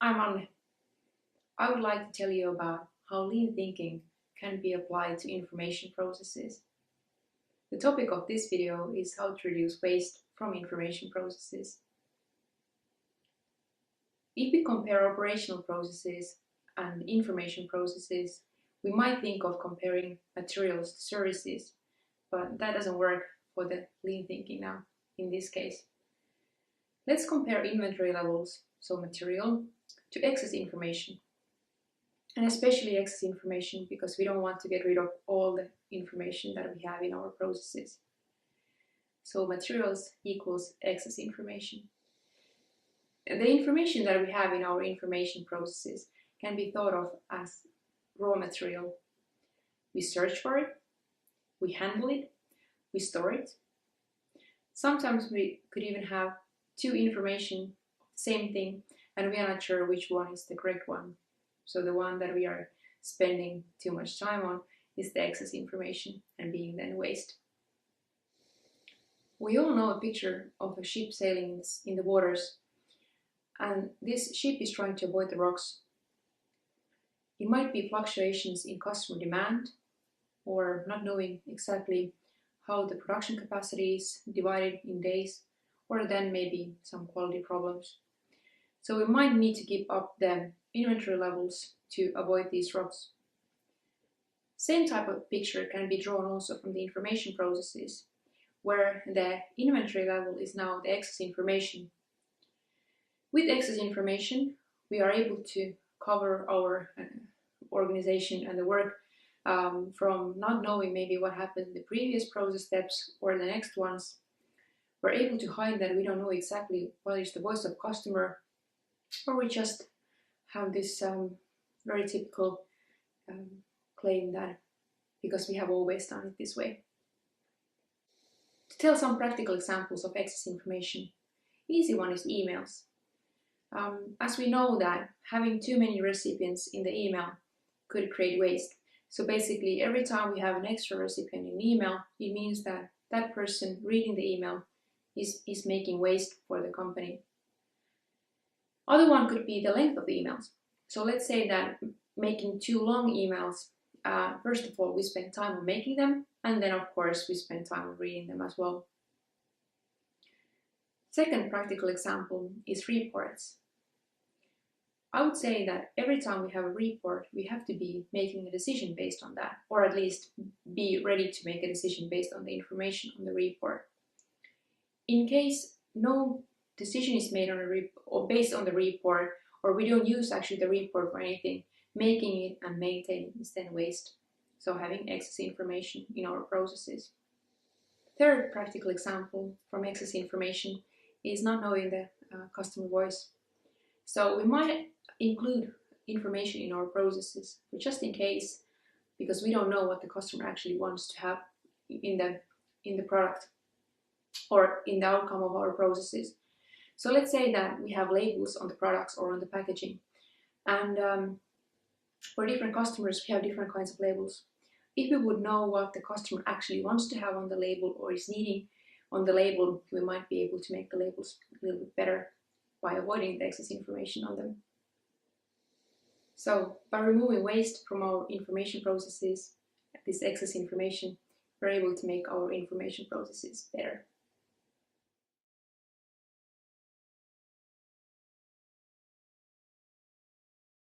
I'm Anne. I would like to tell you about how lean thinking can be applied to information processes. The topic of this video is how to reduce waste from information processes. If we compare operational processes and information processes, we might think of comparing materials to services, but that doesn't work for the lean thinking now, in this case. Let's compare inventory levels, so material, to excess information. And especially excess information because we don't want to get rid of all the information that we have in our processes. So materials equals excess information. The information that we have in our information processes can be thought of as raw material. We search for it, we handle it, we store it. Sometimes we could even have two information, same thing, and we are not sure which one is the correct one. So the one that we are spending too much time on is the excess information and being then waste. We all know a picture of a ship sailing in the waters, and this ship is trying to avoid the rocks. It might be fluctuations in customer demand or not knowing exactly how the production capacity is divided in days, or then maybe some quality problems. So we might need to keep up the inventory levels to avoid these rocks. Same type of picture can be drawn also from the information processes, where the inventory level is now the excess information. With excess information, we are able to cover our organization and the work from not knowing maybe what happened in the previous process steps or the next ones. We're able to hide that we don't know exactly what is the voice of customer, or we just have this very typical claim that because we have always done it this way. To tell some practical examples of excess information, easy one is emails. As we know that having too many recipients in the email could create waste. So basically every time we have an extra recipient in email, it means that that person reading the email is making waste for the company. Other one could be the length of the emails. So let's say that making too long emails, first of all, we spend time on making them, and then of course we spend time on reading them as well. Second practical example is reports. I would say that every time we have a report, we have to be making a decision based on that, or at least be ready to make a decision based on the information on the report. In case no decision is made on or based on the report, or we don't use actually the report for anything, making it and maintaining is then waste. So having excess information in our processes. Third practical example from excess information is not knowing the customer voice. So we might include information in our processes, but just in case, because we don't know what the customer actually wants to have in the product or in the outcome of our processes. So let's say that we have labels on the products or on the packaging, and for different customers we have different kinds of labels. If we would know what the customer actually wants to have on the label or is needing on the label, we might be able to make the labels a little bit better by avoiding the excess information on them. So by removing waste from our information processes, this excess information, we're able to make our information processes better.